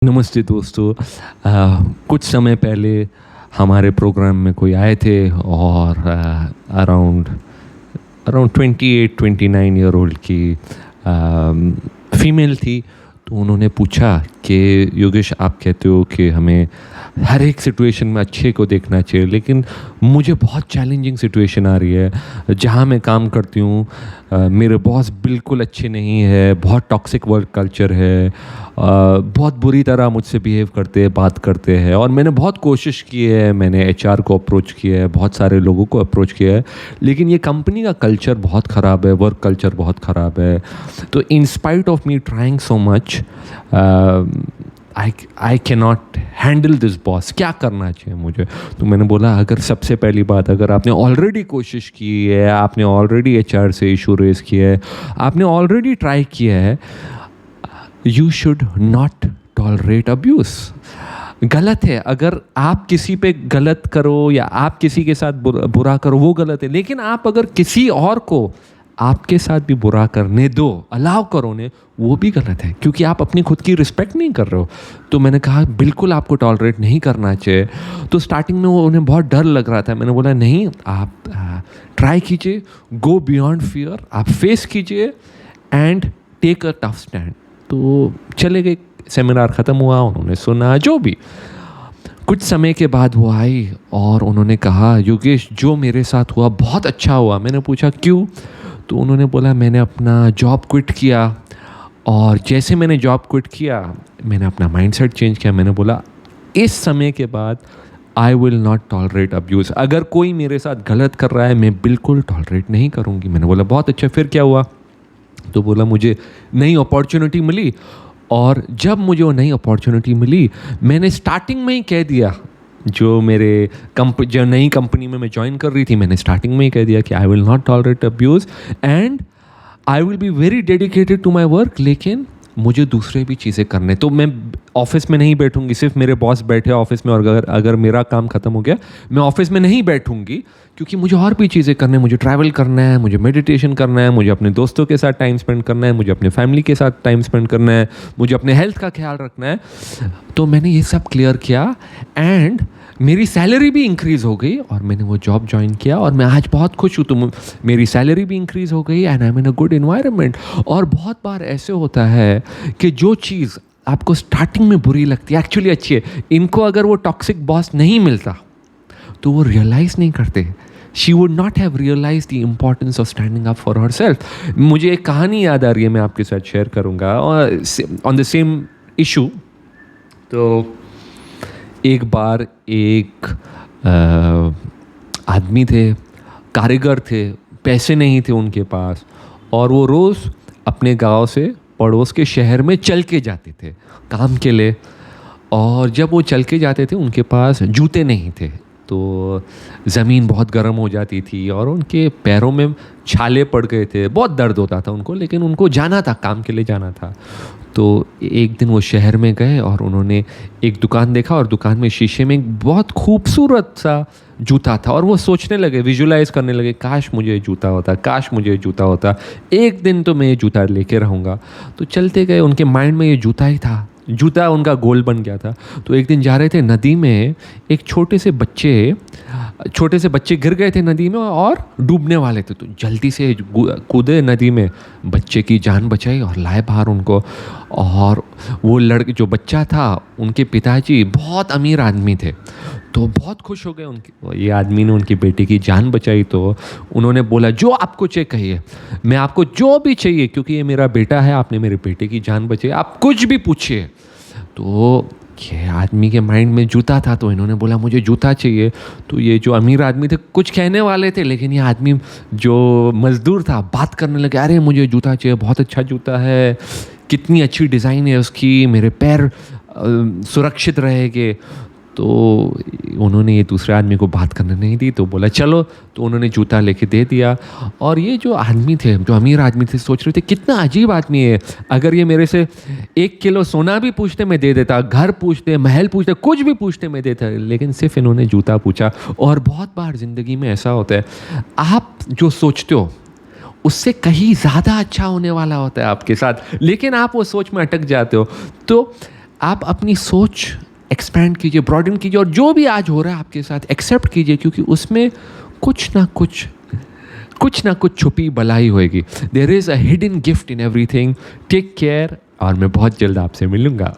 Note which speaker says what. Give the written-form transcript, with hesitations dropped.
Speaker 1: नमस्ते दोस्तों। कुछ समय पहले हमारे प्रोग्राम में कोई आए थे और अराउंड अराउंड 28-29 ईयर ओल्ड की फीमेल थी। तो उन्होंने पूछा कि योगेश, आप कहते हो कि हमें हर एक सिचुएशन में अच्छे को देखना चाहिए, लेकिन मुझे बहुत चैलेंजिंग सिचुएशन आ रही है जहाँ मैं काम करती हूँ। मेरे बॉस बिल्कुल अच्छे नहीं है, बहुत टॉक्सिक वर्क कल्चर है, बहुत बुरी तरह मुझसे बिहेव करते हैं, बात करते हैं। और मैंने बहुत कोशिश की है, मैंने एचआर को अप्रोच किया है, बहुत सारे लोगों को अप्रोच किया है, लेकिन ये कंपनी का कल्चर बहुत ख़राब है, वर्क कल्चर बहुत ख़राब है। तो in spite of me trying so much, I can not handle this boss. क्या करना चाहिए मुझे? तो मैंने बोला, अगर सबसे पहली बात, अगर आपने ऑलरेडी कोशिश की है, आपने ऑलरेडी एचआर से इशू रेज किया है, आपने ऑलरेडी ट्राई किया है, you should not tolerate abuse. गलत है अगर आप किसी पे गलत करो या आप किसी के साथ बुरा करो, वो गलत है। लेकिन आप अगर किसी और को आपके साथ भी बुरा करने दो, अलाउ करो ने, वो भी गलत है, क्योंकि आप अपनी खुद की रिस्पेक्ट नहीं कर रहे हो। तो मैंने कहा बिल्कुल आपको टॉलरेट नहीं करना चाहिए। तो स्टार्टिंग में वो उन्हें बहुत डर लग रहा था। मैंने बोला नहीं, आप ट्राई कीजिए, गो बियॉन्ड फियर, आप फेस कीजिए and take a tough stand. तो चले गए, सेमिनार ख़त्म हुआ, उन्होंने सुना जो भी। कुछ समय के बाद वो आई और उन्होंने कहा, योगेश, जो मेरे साथ हुआ बहुत अच्छा हुआ। मैंने पूछा क्यों? तो उन्होंने बोला, मैंने अपना जॉब क्विट किया और जैसे मैंने जॉब क्विट किया, मैंने अपना माइंडसेट चेंज किया। मैंने बोला, इस समय के बाद आई विल नॉट टॉलरेट अब्यूज़। अगर कोई मेरे साथ गलत कर रहा है, मैं बिल्कुल टॉलरेट नहीं करूँगी। मैंने बोला बहुत अच्छा, फिर क्या हुआ? तो बोला, मुझे नई अपॉर्चुनिटी मिली, और जब मुझे वो नई अपॉर्चुनिटी मिली, मैंने स्टार्टिंग में ही कह दिया, जो नई कंपनी में मैं ज्वाइन कर रही थी, मैंने स्टार्टिंग में ही कह दिया कि I will not tolerate abuse and I will be very dedicated to my work. लेकिन मुझे दूसरे भी चीज़ें करने, तो मैं ऑफिस में नहीं बैठूंगी, सिर्फ मेरे बॉस बैठे ऑफिस में, और अगर मेरा काम ख़त्म हो गया, मैं ऑफिस में नहीं बैठूंगी, क्योंकि मुझे और भी चीज़ें करने, मुझे ट्रैवल करना है, मुझे मेडिटेशन करना है, मुझे अपने दोस्तों के साथ टाइम स्पेंड करना है, मुझे अपने फैमिली के साथ टाइम स्पेंड करना है, मुझे अपने हेल्थ का ख्याल रखना है। तो मैंने ये सब क्लियर किया एंड मेरी सैलरी भी इंक्रीज़ हो गई और मैंने वो जॉब ज्वाइन किया और मैं आज बहुत खुश हूँ। तो मेरी सैलरी भी इंक्रीज़ हो गई and I am in a good environment. और बहुत बार ऐसे होता है कि जो चीज़ आपको स्टार्टिंग में बुरी लगती है, एक्चुअली अच्छी है। इनको अगर वो टॉक्सिक बॉस नहीं मिलता तो वो रियलाइज़ नहीं करते। She would not have realise the importance of standing up for herself. मुझे एक कहानी याद आ रही है, मैं आपके साथ शेयर करूँगा ऑन द सेम इशू। तो एक बार एक आदमी थे, कारीगर थे, पैसे नहीं थे उनके पास, और वो रोज़ अपने गांव से पड़ोस के शहर में चल के जाते थे काम के लिए। और जब वो चल के जाते थे, उनके पास जूते नहीं थे, तो ज़मीन बहुत गर्म हो जाती थी और उनके पैरों में छाले पड़ गए थे, बहुत दर्द होता था उनको, लेकिन उनको जाना था, काम के लिए जाना था। तो एक दिन वो शहर में गए और उन्होंने एक दुकान देखा, और दुकान में शीशे में एक बहुत खूबसूरत सा जूता था, और वो सोचने लगे, विजुलाइज करने लगे, काश मुझे जूता होता, काश मुझे जूता होता, एक दिन तो मैं ये जूता लेके रहूँगा। तो चलते गए, उनके माइंड में ये जूता ही था, जूता उनका गोल बन गया था। तो एक दिन जा रहे थे नदी में, एक छोटे से बच्चे गिर गए थे नदी में और डूबने वाले थे। तो जल्दी से कूदे नदी में, बच्चे की जान बचाई और लाए बाहर उनको। और वो जो बच्चा था, उनके पिताजी बहुत अमीर आदमी थे, तो बहुत खुश हो गए। ये आदमी ने उनकी बेटी की जान बचाई, तो उन्होंने बोला, जो आपको चाहिए कहिए, मैं आपको जो भी चाहिए, क्योंकि ये मेरा बेटा है, आपने मेरे बेटे की जान बचाई, आप कुछ भी पूछिए। तो ये आदमी के माइंड में जूता था, तो इन्होंने बोला मुझे जूता चाहिए। तो ये जो अमीर आदमी थे कुछ कहने वाले थे, लेकिन ये आदमी जो मज़दूर था बात करने लगे, अरे मुझे जूता चाहिए, बहुत अच्छा जूता है, कितनी अच्छी डिज़ाइन है उसकी, मेरे पैर सुरक्षित रहेंगे। तो उन्होंने ये दूसरे आदमी को बात करने नहीं दी, तो बोला चलो। तो उन्होंने जूता लेके दे दिया। और ये जो आदमी थे, जो अमीर आदमी थे, सोच रहे थे कितना अजीब आदमी है, अगर ये मेरे से 1 किलो सोना भी पूछते मैं दे देता, घर पूछते, महल पूछते, कुछ भी पूछते मैं देता, लेकिन सिर्फ इन्होंने जूता पूछा। और बहुत बार ज़िंदगी में ऐसा होता है, आप जो सोचते हो उससे कहीं ज़्यादा अच्छा होने वाला होता है आपके साथ, लेकिन आप वो सोच में अटक जाते हो। तो आप अपनी सोच एक्सपैंड कीजिए, ब्रॉडन कीजिए, और जो भी आज हो रहा है आपके साथ एक्सेप्ट कीजिए, क्योंकि उसमें कुछ ना कुछ छुपी भलाई होएगी. There is a hidden gift in everything. Take care, और मैं बहुत जल्द आपसे मिलूँगा.